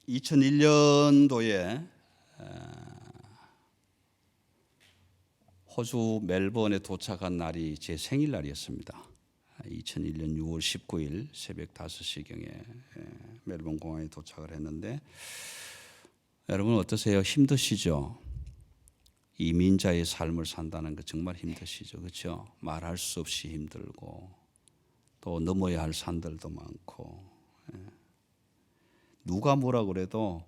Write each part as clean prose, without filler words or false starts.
2001년도에 호주 멜번에 도착한 날이 제 생일날이었습니다. 2001년 6월 19일 새벽 5시경에 멜번 공항에 도착을 했는데, 여러분 어떠세요? 힘드시죠? 이민자의 삶을 산다는 거 정말 힘드시죠? 그렇죠? 말할 수 없이 힘들고 또 넘어야 할 산들도 많고, 누가 뭐라 그래도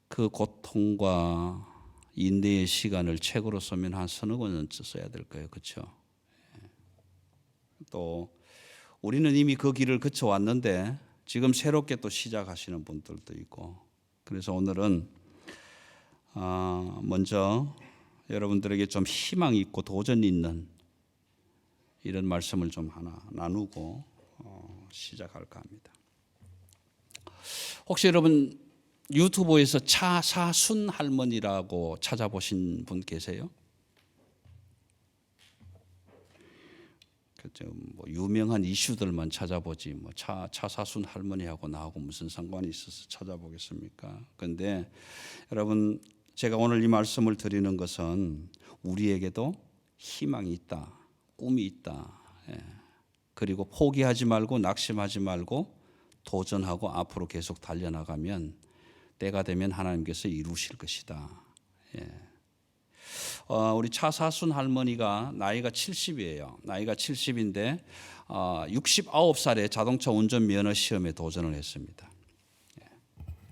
그 고통과 인내의 시간을 책으로 쓰면 한 서너 권은 써야 될 거예요. 그렇죠? 또 우리는 이미 그 길을 거쳐왔는데 지금 새롭게 또 시작하시는 분들도 있고, 그래서 오늘은 먼저 여러분들에게 좀 희망 있고 도전 있는 이런 말씀을 좀 하나 나누고 시작할까 합니다. 혹시 여러분 유튜브에서 차사순 할머니라고 찾아보신 분 계세요? 뭐 유명한 이슈들만 찾아보지 뭐 차사순 할머니하고 나하고 무슨 상관이 있어서 찾아보겠습니까? 그런데 여러분, 제가 오늘 이 말씀을 드리는 것은 우리에게도 희망이 있다, 꿈이 있다. 그리고 포기하지 말고 낙심하지 말고 도전하고 앞으로 계속 달려나가면 때가 되면 하나님께서 이루실 것이다. 우리 차사순 할머니가 나이가 70이에요. 나이가 70인데 69살에 자동차 운전 면허 시험에 도전을 했습니다.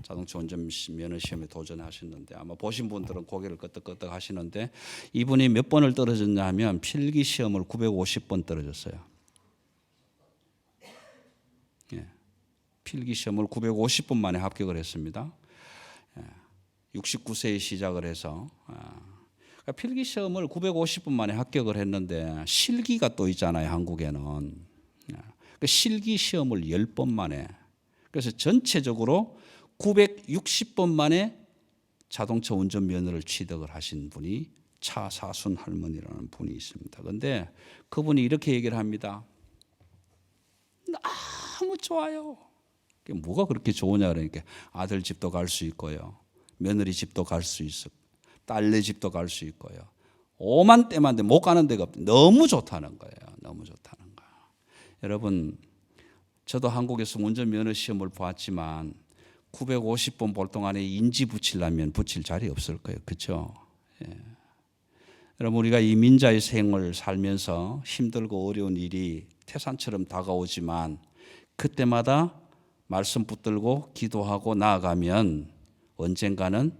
자동차 운전 면허 시험에 도전하셨는데, 아마 보신 분들은 고개를 끄덕끄덕 하시는데, 이분이 몇 번을 떨어졌냐 하면 필기 시험을 950번 떨어졌어요. 필기 시험을 950번 만에 합격을 했습니다. 69세에 시작을 해서 필기 시험을 950번 만에 합격을 했는데, 실기가 또 있잖아요, 한국에는. 실기 시험을 10번 만에, 그래서 전체적으로 960번 만에 자동차 운전 면허를 취득을 하신 분이 차사순 할머니라는 분이 있습니다. 그런데 그분이 이렇게 얘기를 합니다. 너무 좋아요. 뭐가 그렇게 좋으냐 그러니까, 아들 집도 갈 수 있고요, 며느리 집도 갈 수 있고, 딸네 집도 갈 수 있고요, 오만 때만 돼 못 가는 데가 없대. 너무 좋다는 거예요. 너무 좋다는 거예요. 여러분, 저도 한국에서 운전면허 시험을 보았지만 950번 볼 동안에 인지 붙이려면 붙일 자리 없을 거예요. 그렇죠? 여러분, 우리가 이민자의 생을 살면서 힘들고 어려운 일이 태산처럼 다가오지만 그때마다 말씀 붙들고 기도하고 나아가면 언젠가는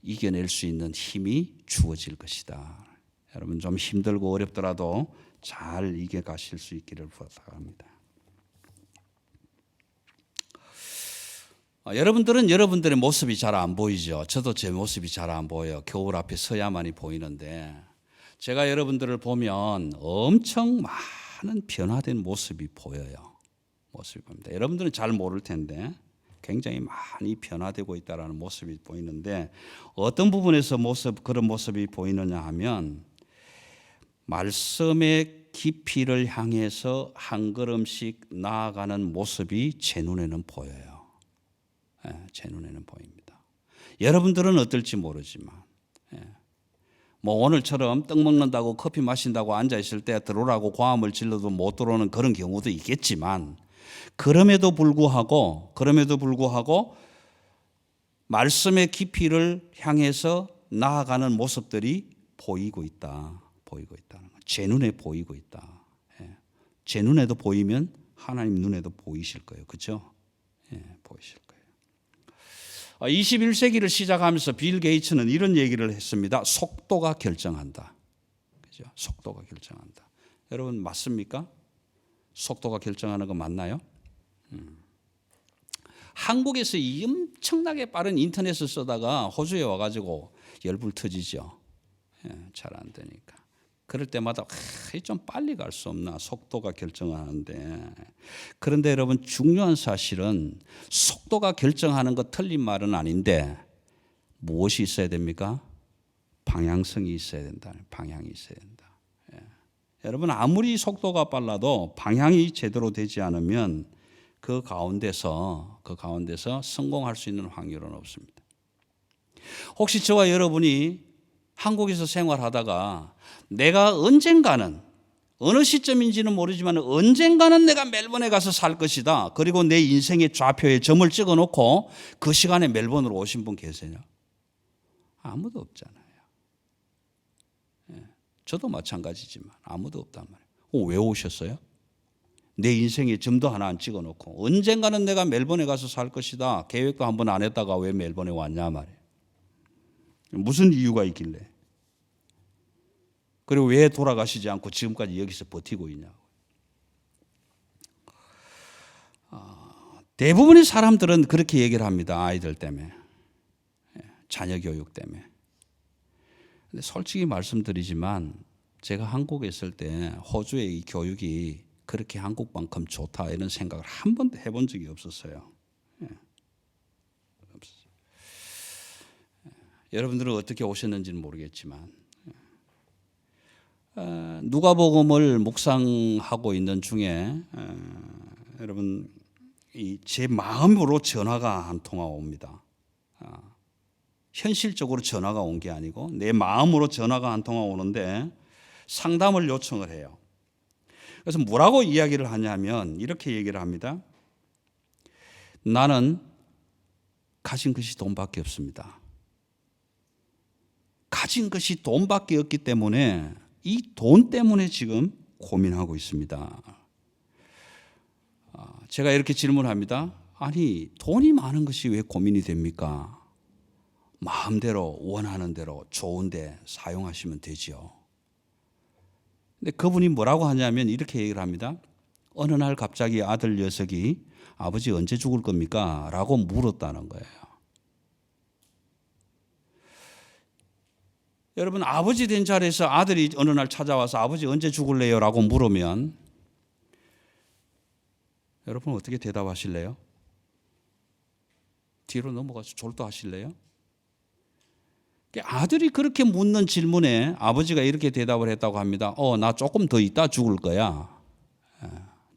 이겨낼 수 있는 힘이 주어질 것이다. 여러분, 좀 힘들고 어렵더라도 잘 이겨가실 수 있기를 부탁합니다. 여러분들은 여러분들의 모습이 잘 안 보이죠. 저도 제 모습이 잘 안 보여요. 겨울 앞에 서야만이 보이는데, 제가 여러분들을 보면 엄청 많은 변화된 모습이 보여요. 모습이 보입니다. 여러분들은 잘 모를 텐데 굉장히 많이 변화되고 있다는 모습이 보이는데, 어떤 부분에서 그런 모습이 보이느냐 하면, 말씀의 깊이를 향해서 한 걸음씩 나아가는 모습이 제 눈에는 보여요. 제 눈에는 보입니다. 여러분들은 어떨지 모르지만, 뭐 오늘처럼 떡 먹는다고 커피 마신다고 앉아있을 때 들어오라고 고함을 질러도 못 들어오는 그런 경우도 있겠지만, 그럼에도 불구하고 말씀의 깊이를 향해서 나아가는 모습들이 보이고 있다는 거. 제 눈에 보이고 있다. 제 눈에도 보이면 하나님 눈에도 보이실 거예요. 그렇죠? 보이실 거예요. 21세기를 시작하면서 빌 게이츠는 이런 얘기를 했습니다. 속도가 결정한다. 그죠? 속도가 결정한다. 여러분, 맞습니까? 속도가 결정하는 거 맞나요? 한국에서 이 엄청나게 빠른 인터넷을 쓰다가 호주에 와가지고 열불 터지죠. 잘 안 되니까. 그럴 때마다 좀 빨리 갈 수 없나, 속도가 결정하는데. 그런데 여러분, 중요한 사실은 속도가 결정하는 거 틀린 말은 아닌데, 무엇이 있어야 됩니까? 방향성이 있어야 된다. 방향이 있어야 된다. 여러분, 아무리 속도가 빨라도 방향이 제대로 되지 않으면 그 가운데서 성공할 수 있는 확률은 없습니다. 혹시 저와 여러분이 한국에서 생활하다가 내가 언젠가는, 어느 시점인지는 모르지만 언젠가는 내가 멜번에 가서 살 것이다, 그리고 내 인생의 좌표에 점을 찍어 놓고 그 시간에 멜번으로 오신 분 계세요? 아무도 없잖아요. 저도 마찬가지지만 아무도 없단 말이에요. 왜 오셨어요? 내 인생에 점도 하나 안 찍어 놓고 언젠가는 내가 멜번에 가서 살 것이다 계획도 한번 안 했다가 왜 멜번에 왔냐 말이에요. 무슨 이유가 있길래? 그리고 왜 돌아가시지 않고 지금까지 여기서 버티고 있냐고. 대부분의 사람들은 그렇게 얘기를 합니다. 아이들 때문에, 자녀 교육 때문에. 근데 솔직히 말씀드리지만 제가 한국에 있을 때 호주의 이 교육이 그렇게 한국만큼 좋다 이런 생각을 한 번도 해본 적이 없었어요. 여러분들은 어떻게 오셨는지는 모르겠지만 누가복음을 묵상하고 있는 중에 여러분 제 마음으로 전화가 한 통화 옵니다. 현실적으로 전화가 온 게 아니고 내 마음으로 전화가 한 통화 오는데 상담을 요청을 해요. 그래서 뭐라고 이야기를 하냐면 이렇게 얘기를 합니다. 나는 가진 것이 돈밖에 없습니다. 가진 것이 돈밖에 없기 때문에 이 돈 때문에 지금 고민하고 있습니다. 제가 이렇게 질문합니다. 아니, 돈이 많은 것이 왜 고민이 됩니까? 마음대로 원하는 대로 좋은데 사용하시면 되죠. 근데 그분이 뭐라고 하냐면 이렇게 얘기를 합니다. 어느 날 갑자기 아들 녀석이 아버지 언제 죽을 겁니까? 라고 물었다는 거예요. 여러분, 아버지 된 자리에서 아들이 어느 날 찾아와서 아버지 언제 죽을래요? 라고 물으면 여러분 어떻게 대답하실래요? 뒤로 넘어가서 졸도하실래요? 아들이 그렇게 묻는 질문에 아버지가 이렇게 대답을 했다고 합니다. 나 조금 더 있다 죽을 거야.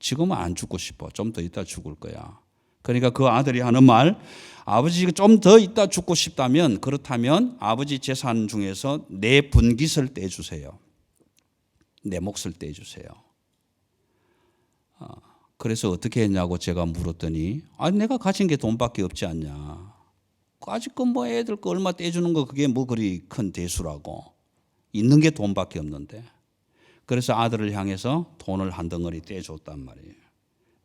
지금은 안 죽고 싶어. 좀 더 있다 죽을 거야. 그러니까 그 아들이 하는 말, 아버지가 좀 더 있다 죽고 싶다면, 그렇다면 아버지 재산 중에서 내 분깃을 떼주세요. 내 몫을 떼주세요. 그래서 어떻게 했냐고 제가 물었더니, 아니 내가 가진 게 돈밖에 없지 않냐. 아직 뭐 애들 거 얼마 떼주는 거 그게 뭐 그리 큰 대수라고. 있는 게 돈밖에 없는데. 그래서 아들을 향해서 돈을 한 덩어리 떼줬단 말이에요.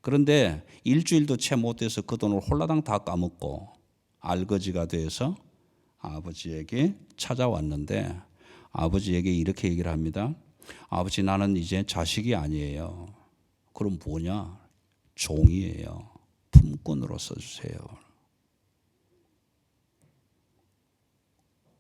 그런데 일주일도 채 못 돼서 그 돈을 홀라당 다 까먹고 알거지가 돼서 아버지에게 찾아왔는데 아버지에게 이렇게 얘기를 합니다. 아버지, 나는 이제 자식이 아니에요. 그럼 뭐냐? 종이에요. 품꾼으로 써주세요.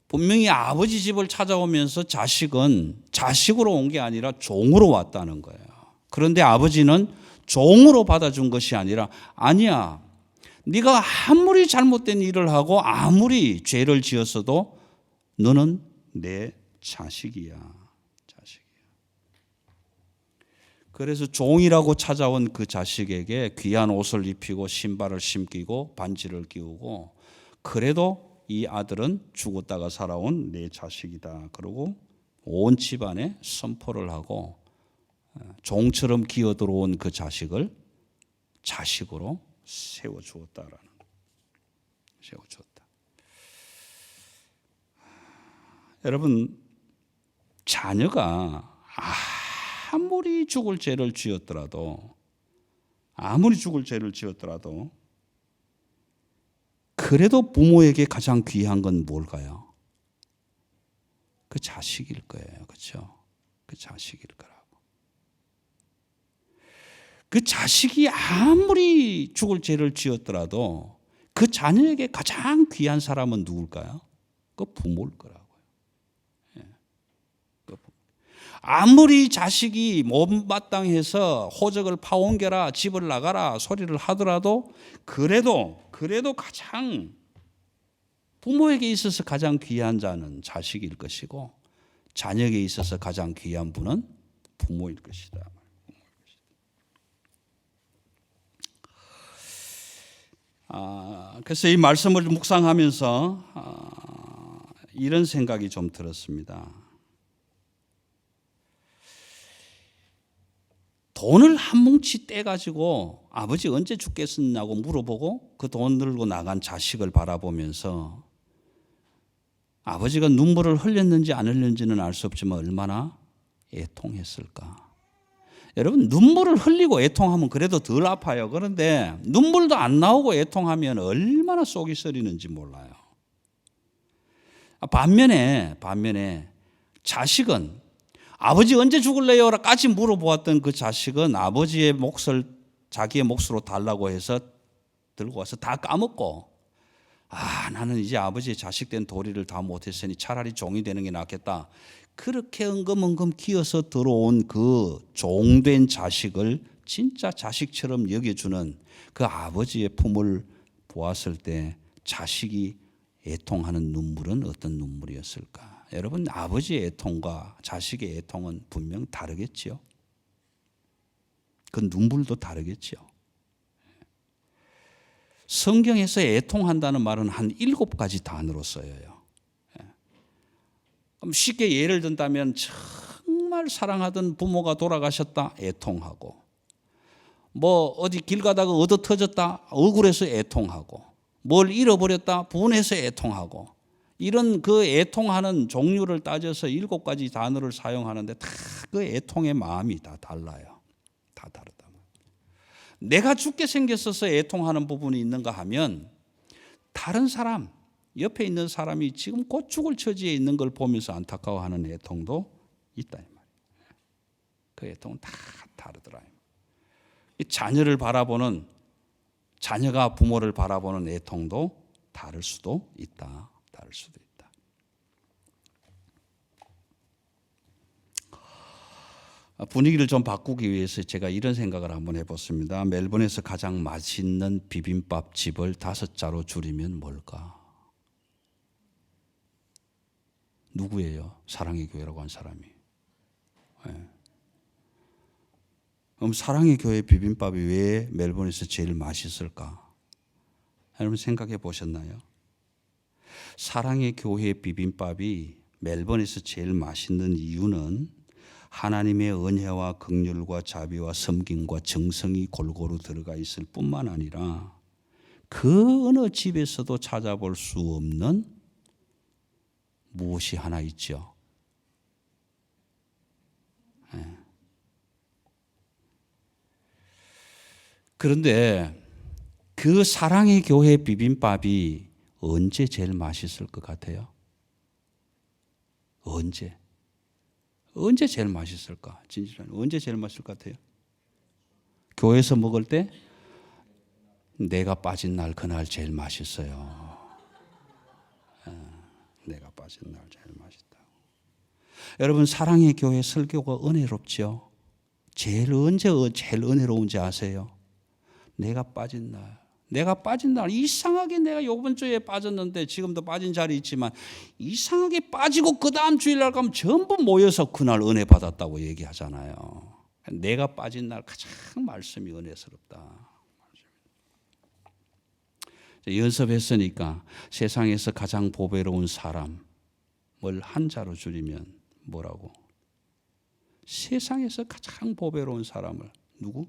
분명히 아버지 집을 찾아오면서 자식은 자식으로 온 게 아니라 종으로 왔다는 거예요. 그런데 아버지는 종으로 받아준 것이 아니라, 아니야, 네가 아무리 잘못된 일을 하고 아무리 죄를 지었어도 너는 내 자식이야. 자식이야. 그래서 종이라고 찾아온 그 자식에게 귀한 옷을 입히고 신발을 신기고 반지를 끼우고, 그래도 이 아들은 죽었다가 살아온 내 자식이다. 그러고 온 집안에 선포를 하고 종처럼 기어 들어온 그 자식을 자식으로 세워주었다라는 거예요. 세워주었다. 여러분, 자녀가 아무리 죽을 죄를 지었더라도 그래도 부모에게 가장 귀한 건 뭘까요? 그 자식일 거예요. 그렇죠? 그 자식일 거라고. 그 자식이 아무리 죽을 죄를 지었더라도 그 자녀에게 가장 귀한 사람은 누굴까요? 그 부모일 거라고요. 아무리 자식이 못마땅해서 호적을 파옮겨라, 집을 나가라 소리를 하더라도 그래도 가장 부모에게 있어서 가장 귀한 자는 자식일 것이고 자녀에게 있어서 가장 귀한 분은 부모일 것이다. 그래서 이 말씀을 묵상하면서 이런 생각이 좀 들었습니다. 돈을 한 뭉치 떼가지고 아버지 언제 죽겠느냐고 물어보고 그 돈 들고 나간 자식을 바라보면서 아버지가 눈물을 흘렸는지 안 흘렸는지는 알 수 없지만 얼마나 애통했을까. 여러분, 눈물을 흘리고 애통하면 그래도 덜 아파요. 그런데 눈물도 안 나오고 애통하면 얼마나 속이 쓰리는지 몰라요. 반면에 자식은 아버지 언제 죽을래요? 까지 물어보았던 그 자식은 아버지의 몫을 자기의 몫으로 달라고 해서 들고 와서 다 까먹고, 나는 이제 아버지의 자식된 도리를 다 못했으니 차라리 종이 되는 게 낫겠다. 그렇게 엉금엉금 기어서 들어온 그 종된 자식을 진짜 자식처럼 여겨주는 그 아버지의 품을 보았을 때 자식이 애통하는 눈물은 어떤 눈물이었을까? 여러분, 아버지의 애통과 자식의 애통은 분명 다르겠지요. 그 눈물도 다르겠지요. 성경에서 애통한다는 말은 한 7가지 단어로 쓰여요. 그럼 쉽게 예를 든다면 정말 사랑하던 부모가 돌아가셨다, 애통하고, 뭐 어디 길 가다가 얻어 터졌다, 억울해서 애통하고, 뭘 잃어버렸다, 분해서 애통하고, 이런 그 애통하는 종류를 따져서 7가지 단어를 사용하는데 다 그 애통의 마음이 다 달라요. 다 다르다. 내가 죽게 생겼어서 애통하는 부분이 있는가 하면 다른 사람, 옆에 있는 사람이 지금 곧 죽을 처지에 있는 걸 보면서 안타까워하는 애통도 있다. 그 애통은 다 다르더라. 자녀를 바라보는, 자녀가 부모를 바라보는 애통도 다를 수도 있다. 다를 수도 있다. 분위기를 좀 바꾸기 위해서 제가 이런 생각을 한번 해봤습니다. 멜번에서 가장 맛있는 비빔밥 집을 5자로 줄이면 뭘까? 누구예요? 사랑의 교회라고 한 사람이. 네. 그럼 사랑의 교회 비빔밥이 왜 멜번에서 제일 맛있을까? 여러분 생각해 보셨나요? 사랑의 교회 비빔밥이 멜번에서 제일 맛있는 이유는 하나님의 은혜와 긍휼과 자비와 섬김과 정성이 골고루 들어가 있을 뿐만 아니라 그 어느 집에서도 찾아볼 수 없는 무엇이 하나 있죠. 그런데 그 사랑의 교회 비빔밥이 언제 제일 맛있을 것 같아요? 언제 제일 맛있을까? 진실한 언제 제일 맛있을 것 같아요? 교회에서 먹을 때 내가 빠진 날 그날 제일 맛있어요. 내가 빠진 날 제일 맛있다. 여러분, 사랑의 교회 설교가 은혜롭죠? 언제 제일 은혜로운지 아세요? 내가 빠진 날 이상하게 내가 이번 주에 빠졌는데 지금도 빠진 자리 있지만 이상하게 빠지고 그 다음 주일날 가면 전부 모여서 그날 은혜 받았다고 얘기하잖아요. 내가 빠진 날 가장 말씀이 은혜스럽다. 연습했으니까 세상에서 가장 보배로운 사람을 한자로 줄이면 뭐라고? 세상에서 가장 보배로운 사람을 누구?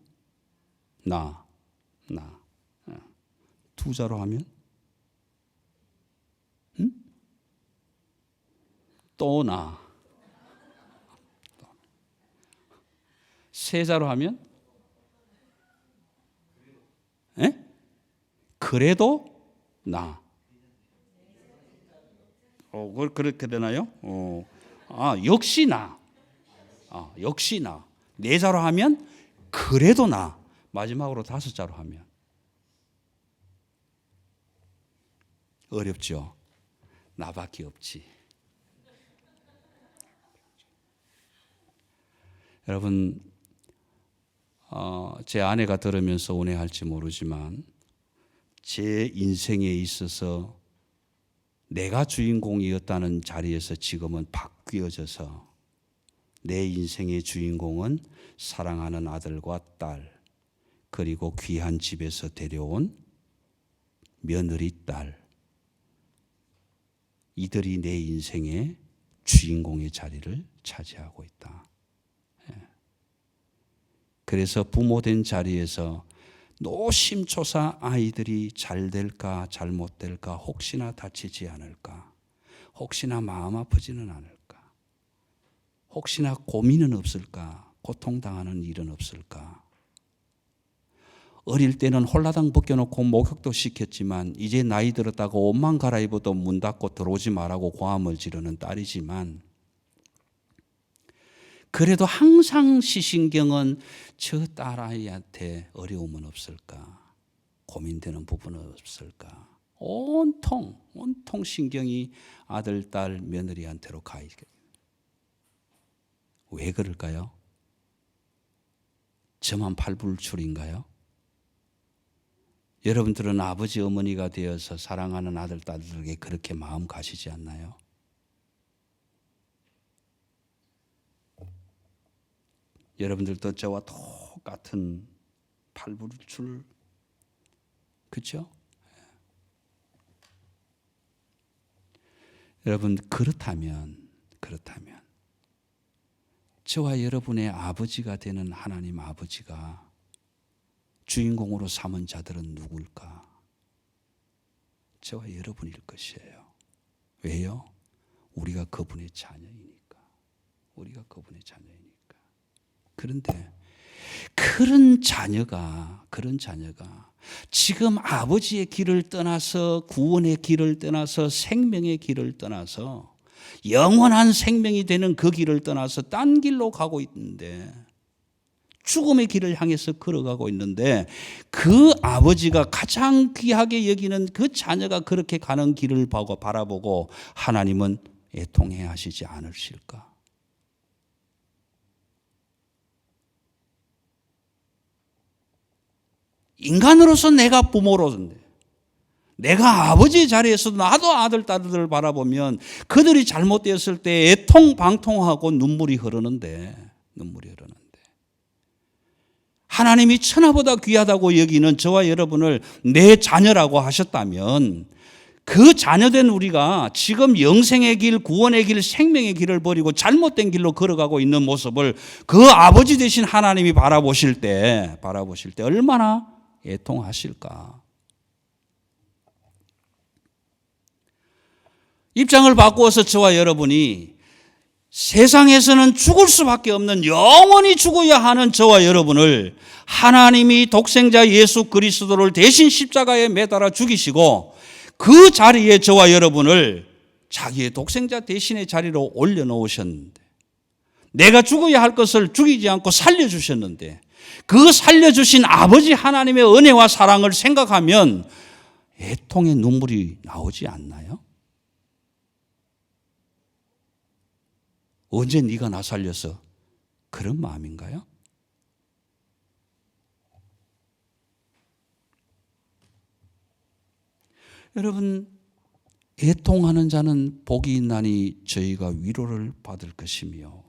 나. 2자로 하면 또 나. 3자로 하면 그래도 나. 그렇게 되나요? 역시 나. 역시 나. 4자로 하면 그래도 나. 마지막으로 5자로 하면 어렵죠. 나밖에 없지. 여러분, 제 아내가 들으면서 은혜할지 모르지만 제 인생에 있어서 내가 주인공이었다는 자리에서 지금은 바뀌어져서 내 인생의 주인공은 사랑하는 아들과 딸, 그리고 귀한 집에서 데려온 며느리, 딸, 이들이 내 인생의 주인공의 자리를 차지하고 있다. 그래서 부모된 자리에서 노심초사 아이들이 잘 될까 잘못 될까, 혹시나 다치지 않을까, 혹시나 마음 아프지는 않을까, 혹시나 고민은 없을까, 고통당하는 일은 없을까. 어릴 때는 홀라당 벗겨놓고 목욕도 시켰지만 이제 나이 들었다고 옷만 갈아입어도 문 닫고 들어오지 말라고 고함을 지르는 딸이지만, 그래도 항상 시신경은 저 딸아이한테 어려움은 없을까, 고민되는 부분은 없을까. 온통 신경이 아들, 딸, 며느리한테로 가 있게. 왜 그럴까요? 저만 팔불출인가요? 여러분들은 아버지, 어머니가 되어서 사랑하는 아들, 딸들에게 그렇게 마음 가시지 않나요? 여러분들도 저와 똑같은 팔불출, 그렇죠? 여러분, 그렇다면 저와 여러분의 아버지가 되는 하나님 아버지가 주인공으로 삼은 자들은 누굴까? 저와 여러분일 것이에요. 왜요? 우리가 그분의 자녀이니까. 그런데 그런 자녀가 지금 아버지의 길을 떠나서, 구원의 길을 떠나서, 생명의 길을 떠나서, 영원한 생명이 되는 그 길을 떠나서 딴 길로 가고 있는데, 죽음의 길을 향해서 걸어가고 있는데, 그 아버지가 가장 귀하게 여기는 그 자녀가 그렇게 가는 길을 바라보고 하나님은 애통해 하시지 않으실까? 인간으로서 내가 부모로서, 내가 아버지의 자리에서 나도 아들, 딸들을 바라보면 그들이 잘못되었을 때 애통방통하고 눈물이 흐르는데, 하나님이 천하보다 귀하다고 여기는 저와 여러분을 내 자녀라고 하셨다면, 그 자녀된 우리가 지금 영생의 길, 구원의 길, 생명의 길을 버리고 잘못된 길로 걸어가고 있는 모습을 그 아버지 되신 하나님이 바라보실 때 얼마나 애통하실까? 입장을 바꾸어서 저와 여러분이 세상에서는 죽을 수밖에 없는, 영원히 죽어야 하는 저와 여러분을 하나님이 독생자 예수 그리스도를 대신 십자가에 매달아 죽이시고, 그 자리에 저와 여러분을 자기의 독생자 대신의 자리로 올려놓으셨는데, 내가 죽어야 할 것을 죽이지 않고 살려주셨는데, 그 살려주신 아버지 하나님의 은혜와 사랑을 생각하면 애통의 눈물이 나오지 않나요? 언제 네가 나 살려서, 그런 마음인가요? 여러분, 애통하는 자는 복이 있나니 저희가 위로를 받을 것이며,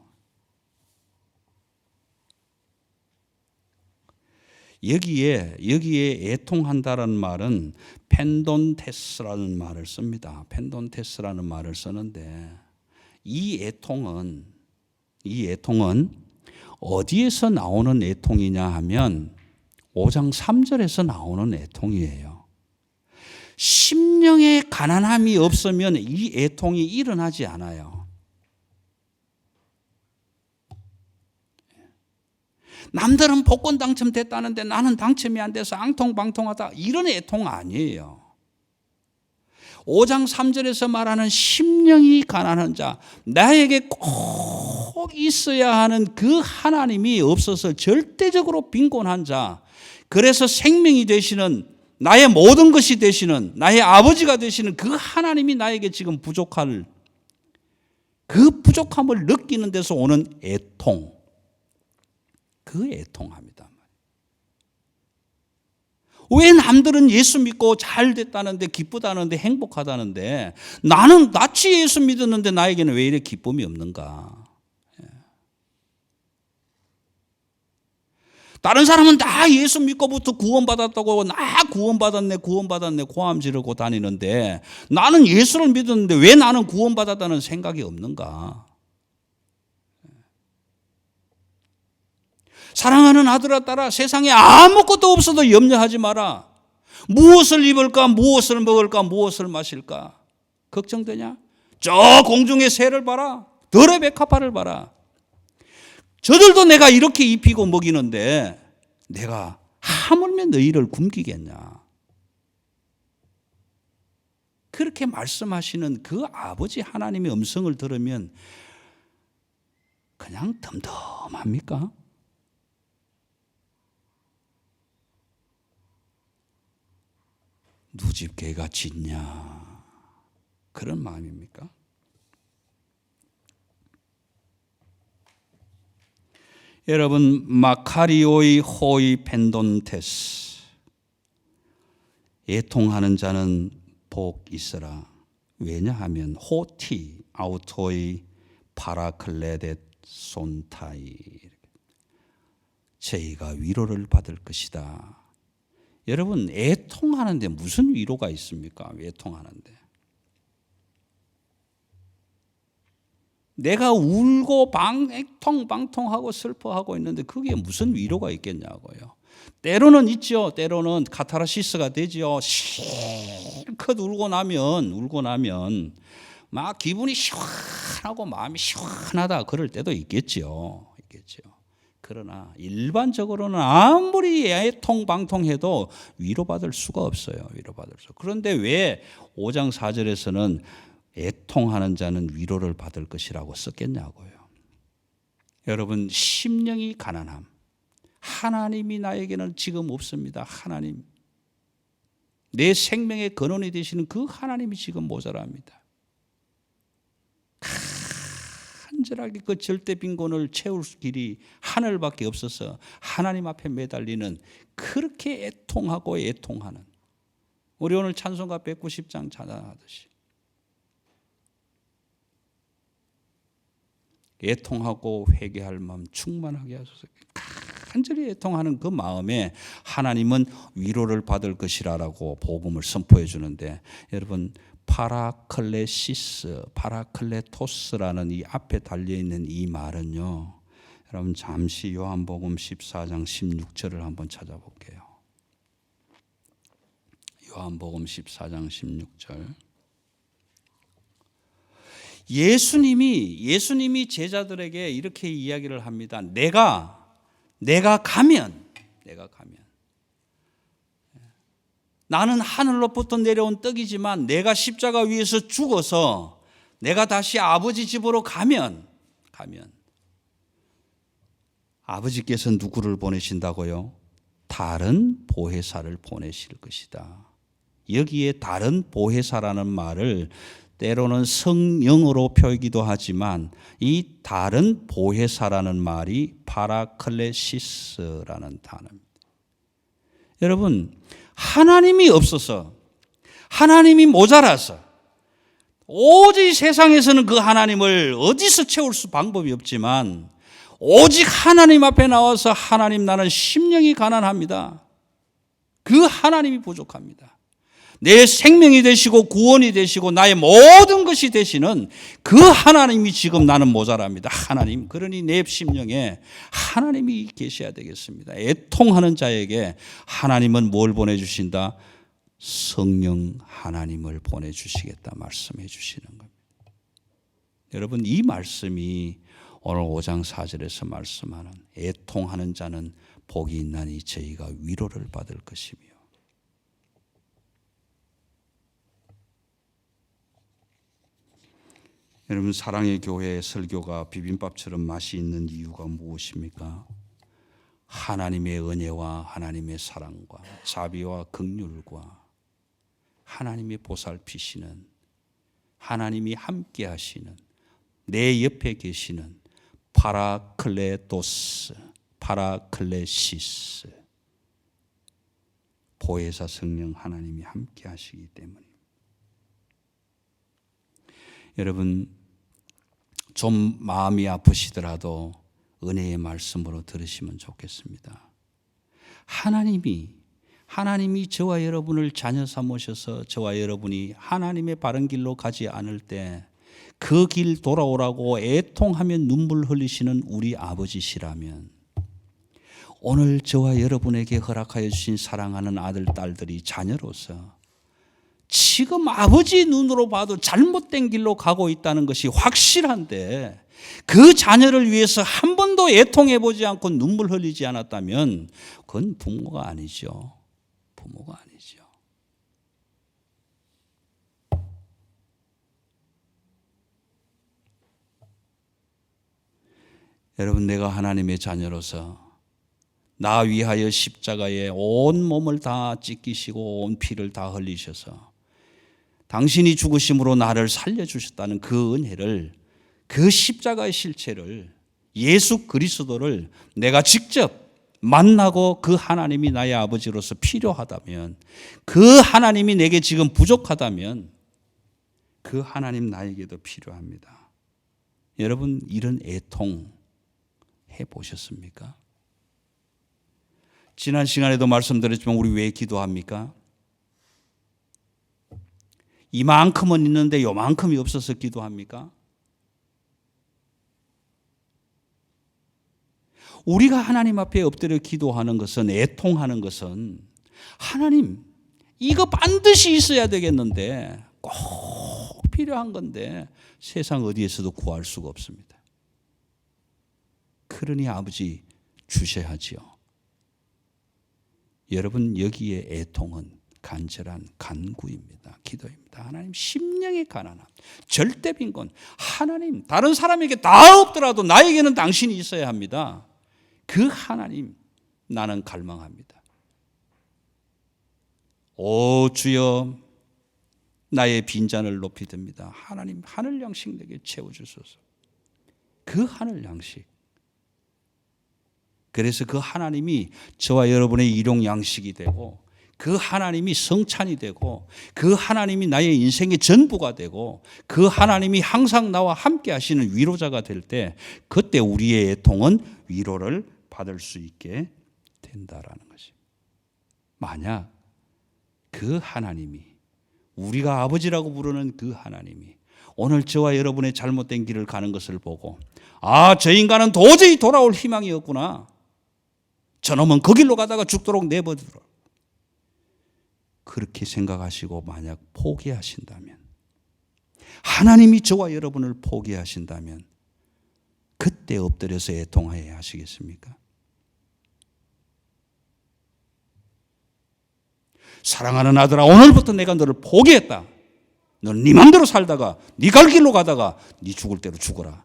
여기에 애통한다라는 말은 펜돈테스라는 말을 씁니다. 펜돈테스라는 말을 쓰는데, 이 애통은 어디에서 나오는 애통이냐 하면 5장 3절에서 나오는 애통이에요. 심령의 가난함이 없으면 이 애통이 일어나지 않아요. 남들은 복권 당첨됐다는데 나는 당첨이 안 돼서 앙통방통하다, 이런 애통 아니에요. 5장 3절에서 말하는 심령이 가난한 자, 나에게 꼭 있어야 하는 그 하나님이 없어서 절대적으로 빈곤한 자, 그래서 생명이 되시는, 나의 모든 것이 되시는, 나의 아버지가 되시는 그 하나님이 나에게 지금 부족할, 그 부족함을 느끼는 데서 오는 애통, 그 애통합니다. 왜 남들은 예수 믿고 잘 됐다는데, 기쁘다는데, 행복하다는데, 나는 낯이 예수 믿었는데 나에게는 왜 이렇게 기쁨이 없는가? 다른 사람은 다 예수 믿고부터 구원받았다고 나 구원받았네 고함 지르고 다니는데 나는 예수를 믿었는데 왜 나는 구원받았다는 생각이 없는가? 사랑하는 아들아 딸아, 세상에 아무것도 없어도 염려하지 마라. 무엇을 입을까, 무엇을 먹을까, 무엇을 마실까 걱정되냐? 저 공중의 새를 봐라. 들의 백합화를 봐라. 저들도 내가 이렇게 입히고 먹이는데 내가 하물며 너희를 굶기겠냐? 그렇게 말씀하시는 그 아버지 하나님의 음성을 들으면 그냥 덤덤합니까? 누집 개가 짖냐? 그런 마음입니까? 여러분, 마카리오의 호의 펜돈테스, 애통하는 자는 복 있으라. 왜냐하면 호티 아우토의 파라클레데 손타이, 저희가 위로를 받을 것이다. 여러분, 애통하는데 무슨 위로가 있습니까? 애통하는데 내가 울고 방통하고 슬퍼하고 있는데 그게 무슨 위로가 있겠냐고요. 때로는 있죠. 때로는 카타르시스가 되죠. 실컷 울고 나면 막 기분이 시원하고 마음이 시원하다 그럴 때도 있겠죠. 그러나 일반적으로는 아무리 애통방통해도 위로받을 수가 없어요. 그런데 왜 5장 4절에서는 애통하는 자는 위로를 받을 것이라고 썼겠냐고요. 여러분, 심령이 가난함. 하나님이 나에게는 지금 없습니다. 하나님, 내 생명의 근원이 되시는 그 하나님이 지금 모자랍니다. 간절하게 그 절대 빈곤을 채울 길이 하늘밖에 없어서 하나님 앞에 매달리는, 그렇게 애통하는, 우리 오늘 찬송가 190장 찬양하듯이 애통하고 회개할 마음 충만하게 하소서. 간절히 애통하는 그 마음에 하나님은 위로를 받을 것이라고 복음을 선포해 주는데, 여러분, 파라클레토스라는 이 앞에 달려있는 이 말은요, 여러분 잠시 요한복음 14장 16절을 한번 찾아볼게요. 요한복음 14장 16절. 예수님이 제자들에게 이렇게 이야기를 합니다. 내가 가면 나는 하늘로부터 내려온 떡이지만 내가 십자가 위에서 죽어서 내가 다시 아버지 집으로 가면 아버지께서 누구를 보내신다고요? 다른 보혜사를 보내실 것이다. 여기에 다른 보혜사라는 말을 때로는 성령으로 표기도 하지만 이 다른 보혜사라는 말이 파라클레시스라는 단어입니다. 여러분, 하나님이 없어서, 하나님이 모자라서 오직 세상에서는 그 하나님을 어디서 채울 수 방법이 없지만 오직 하나님 앞에 나와서 하나님, 나는 심령이 가난합니다. 그 하나님이 부족합니다. 내 생명이 되시고 구원이 되시고 나의 모든 것이 되시는 그 하나님이 지금 나는 모자랍니다. 하나님, 그러니 내 심령에 하나님이 계셔야 되겠습니다. 애통하는 자에게 하나님은 뭘 보내주신다? 성령 하나님을 보내주시겠다 말씀해 주시는 겁니다. 여러분, 이 말씀이 오늘 5장 4절에서 말씀하는 애통하는 자는 복이 있나니 저희가 위로를 받을 것이며, 여러분, 사랑의 교회 설교가 비빔밥처럼 맛이 있는 이유가 무엇입니까? 하나님의 은혜와 하나님의 사랑과 자비와 긍휼과 하나님의 보살피시는, 하나님이 함께 하시는, 내 옆에 계시는 파라클레시스, 보혜사 성령 하나님이 함께 하시기 때문입니다. 여러분, 좀 마음이 아프시더라도 은혜의 말씀으로 들으시면 좋겠습니다. 하나님이 저와 여러분을 자녀 삼으셔서 저와 여러분이 하나님의 바른 길로 가지 않을 때 그 길 돌아오라고 애통하며 눈물 흘리시는 우리 아버지시라면 오늘 저와 여러분에게 허락하여 주신 사랑하는 아들, 딸들이 자녀로서 지금 아버지 눈으로 봐도 잘못된 길로 가고 있다는 것이 확실한데 그 자녀를 위해서 한 번도 애통해 보지 않고 눈물 흘리지 않았다면 그건 부모가 아니죠. 부모가 아니죠. 여러분, 내가 하나님의 자녀로서 나 위하여 십자가에 온 몸을 다 찢기시고 온 피를 다 흘리셔서 당신이 죽으심으로 나를 살려주셨다는 그 은혜를, 그 십자가의 실체를, 예수 그리스도를 내가 직접 만나고 그 하나님이 나의 아버지로서 필요하다면, 그 하나님이 내게 지금 부족하다면 그 하나님 나에게도 필요합니다. 여러분, 이런 애통 해보셨습니까? 지난 시간에도 말씀드렸지만 우리 왜 기도합니까? 이만큼은 있는데 요만큼이 없어서 기도합니까? 우리가 하나님 앞에 엎드려 기도하는 것은, 애통하는 것은 하나님 이거 반드시 있어야 되겠는데, 꼭 필요한 건데 세상 어디에서도 구할 수가 없습니다. 그러니 아버지 주셔야지요. 여러분, 여기에 애통은 간절한 간구입니다. 기도입니다. 하나님, 심령의 가난함, 절대 빈곤. 하나님, 다른 사람에게 다 없더라도 나에게는 당신이 있어야 합니다. 그 하나님 나는 갈망합니다. 오 주여, 나의 빈잔을 높이 듭니다. 하나님, 하늘 양식 내게 채워주소서. 그 하늘 양식. 그래서 그 하나님이 저와 여러분의 일용 양식이 되고, 그 하나님이 성찬이 되고, 그 하나님이 나의 인생의 전부가 되고, 그 하나님이 항상 나와 함께 하시는 위로자가 될 때, 그때 우리의 애통은 위로를 받을 수 있게 된다라는 것입니다. 만약 그 하나님이, 우리가 아버지라고 부르는 그 하나님이 오늘 저와 여러분의 잘못된 길을 가는 것을 보고, 아, 저 인간은 도저히 돌아올 희망이 없구나, 저놈은 그 길로 가다가 죽도록 내버리더라, 그렇게 생각하시고 만약 포기하신다면, 하나님이 저와 여러분을 포기하신다면 그때 엎드려서 애통하여야 하시겠습니까? 사랑하는 아들아, 오늘부터 내가 너를 포기했다. 너는 네 맘대로 살다가 네 갈 길로 가다가 네 죽을 대로 죽어라.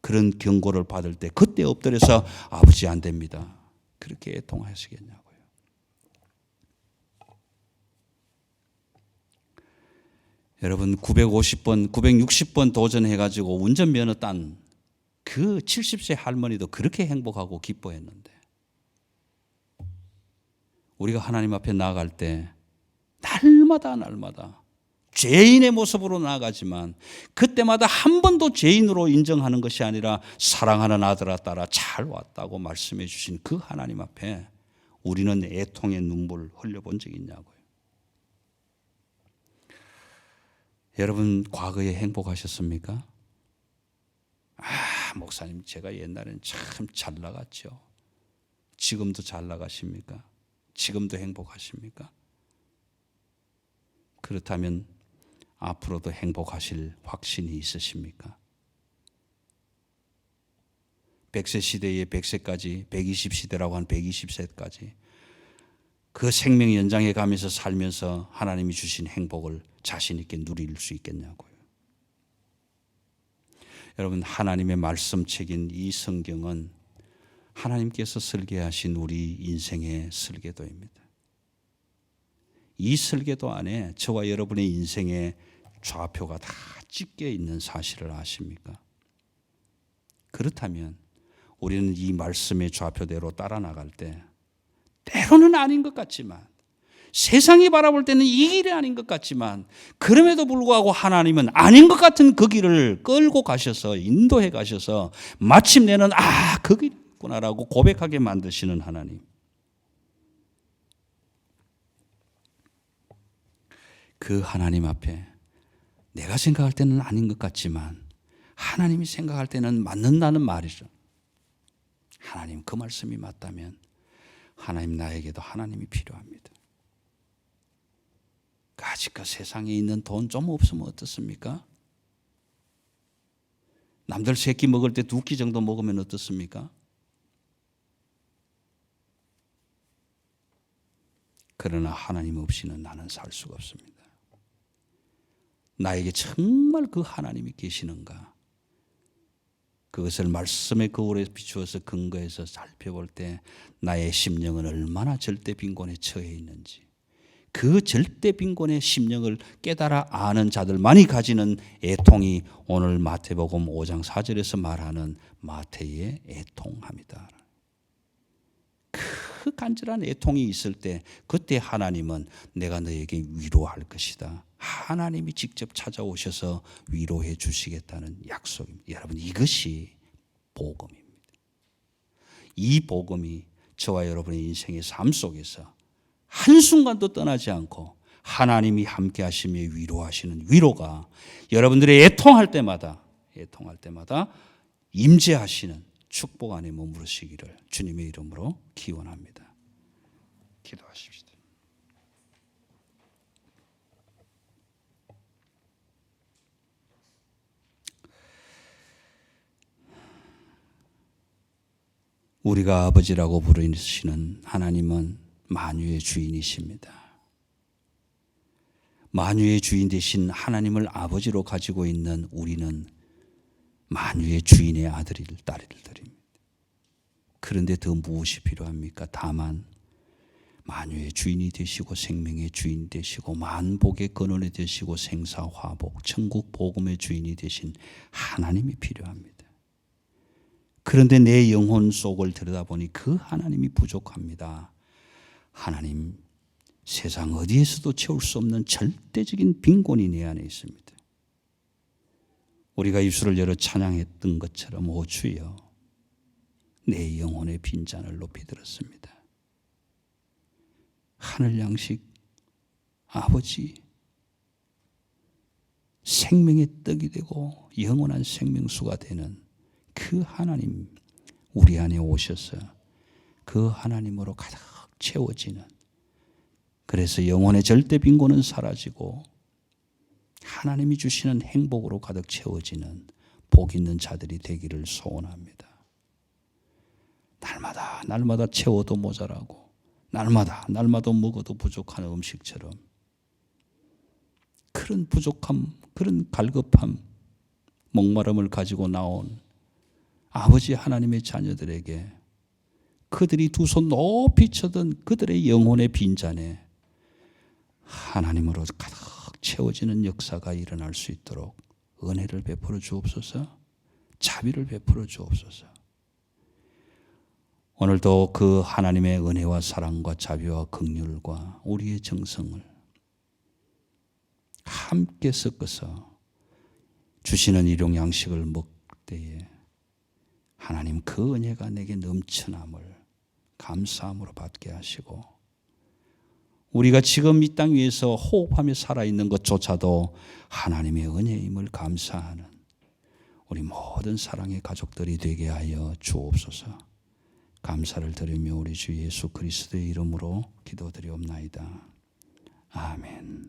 그런 경고를 받을 때 그때 엎드려서 아버지 안 됩니다, 그렇게 애통하시겠냐고요. 여러분, 950번, 960번 도전해가지고 운전면허 딴 그 70세 할머니도 그렇게 행복하고 기뻐했는데, 우리가 하나님 앞에 나아갈 때 날마다 죄인의 모습으로 나아가지만 그때마다 한 번도 죄인으로 인정하는 것이 아니라 사랑하는 아들아 딸아 잘 왔다고 말씀해 주신 그 하나님 앞에 우리는 애통의 눈물 흘려본 적이 있냐고요. 여러분, 과거에 행복하셨습니까? 아, 목사님, 제가 옛날에는 참 잘 나갔죠. 지금도 잘 나가십니까? 지금도 행복하십니까? 그렇다면 앞으로도 행복하실 확신이 있으십니까? 100세 시대에 100세까지, 120시대라고 한 120세까지 그 생명 연장해 가면서 살면서 하나님이 주신 행복을 자신 있게 누릴 수 있겠냐고요. 여러분, 하나님의 말씀책인 이 성경은 하나님께서 설계하신 우리 인생의 설계도입니다. 이 설계도 안에 저와 여러분의 인생의 좌표가 다 찍혀 있는 사실을 아십니까? 그렇다면 우리는 이 말씀의 좌표대로 따라 나갈 때 때로는 아닌 것 같지만, 세상이 바라볼 때는 이 길이 아닌 것 같지만, 그럼에도 불구하고 하나님은 아닌 것 같은 그 길을 끌고 가셔서 인도해 가셔서 마침내는 아, 그 길이구나라고 고백하게 만드시는 하나님. 그 하나님 앞에 내가 생각할 때는 아닌 것 같지만 하나님이 생각할 때는 맞는다는 말이죠. 하나님 그 말씀이 맞다면 하나님 나에게도 하나님이 필요합니다. 아직 그 세상에 있는 돈 좀 없으면 어떻습니까? 남들 3끼 먹을 때 2끼 정도 먹으면 어떻습니까? 그러나 하나님 없이는 나는 살 수가 없습니다. 나에게 정말 그 하나님이 계시는가? 그것을 말씀의 거울에 비추어서 근거해서 살펴볼 때 나의 심령은 얼마나 절대 빈곤에 처해 있는지, 그 절대 빈곤의 심령을 깨달아 아는 자들만이 가지는 애통이 오늘 마태복음 5장 4절에서 말하는 마태의 애통함이다. 그 간절한 애통이 있을 때 그때 하나님은 내가 너에게 위로할 것이다. 하나님이 직접 찾아오셔서 위로해 주시겠다는 약속입니다. 여러분, 이것이 복음입니다. 이 복음이 저와 여러분의 인생의 삶 속에서 한순간도 떠나지 않고 하나님이 함께 하시며 위로하시는 위로가 여러분들의 애통할 때마다 임재하시는 축복 안에 머무르시기를 주님의 이름으로 기원합니다. 기도하십시다. 우리가 아버지라고 부르시는 하나님은 만유의 주인이십니다. 만유의 주인 되신 하나님을 아버지로 가지고 있는 우리는 만유의 주인의 딸들입니다. 그런데 더 무엇이 필요합니까? 다만 만유의 주인이 되시고 생명의 주인 되시고 만복의 근원이 되시고 생사화복 천국 복음의 주인이 되신 하나님이 필요합니다. 그런데 내 영혼 속을 들여다보니 그 하나님이 부족합니다. 하나님, 세상 어디에서도 채울 수 없는 절대적인 빈곤이 내 안에 있습니다. 우리가 입술을 열어 찬양했던 것처럼 오 주여, 내 영혼의 빈잔을 높이 들었습니다. 하늘 양식 아버지, 생명의 떡이 되고 영원한 생명수가 되는 그 하나님, 우리 안에 오셔서 그 하나님으로 가득 채워지는, 그래서 영혼의 절대 빈곤은 사라지고 하나님이 주시는 행복으로 가득 채워지는 복 있는 자들이 되기를 소원합니다. 날마다 채워도 모자라고 날마다 먹어도 부족한 음식처럼 그런 부족함, 그런 갈급함, 목마름을 가지고 나온 아버지 하나님의 자녀들에게 그들이 두 손 높이 쳐든 그들의 영혼의 빈잔에 하나님으로 가득 채워지는 역사가 일어날 수 있도록 은혜를 베풀어 주옵소서, 자비를 베풀어 주옵소서. 오늘도 그 하나님의 은혜와 사랑과 자비와 긍휼과 우리의 정성을 함께 섞어서 주시는 일용 양식을 먹을 때에 하나님 그 은혜가 내게 넘쳐남을 감사함으로 받게 하시고, 우리가 지금 이 땅 위에서 호흡하며 살아있는 것조차도 하나님의 은혜임을 감사하는 우리 모든 사랑의 가족들이 되게 하여 주옵소서. 감사를 드리며 우리 주 예수 그리스도의 이름으로 기도드리옵나이다. 아멘.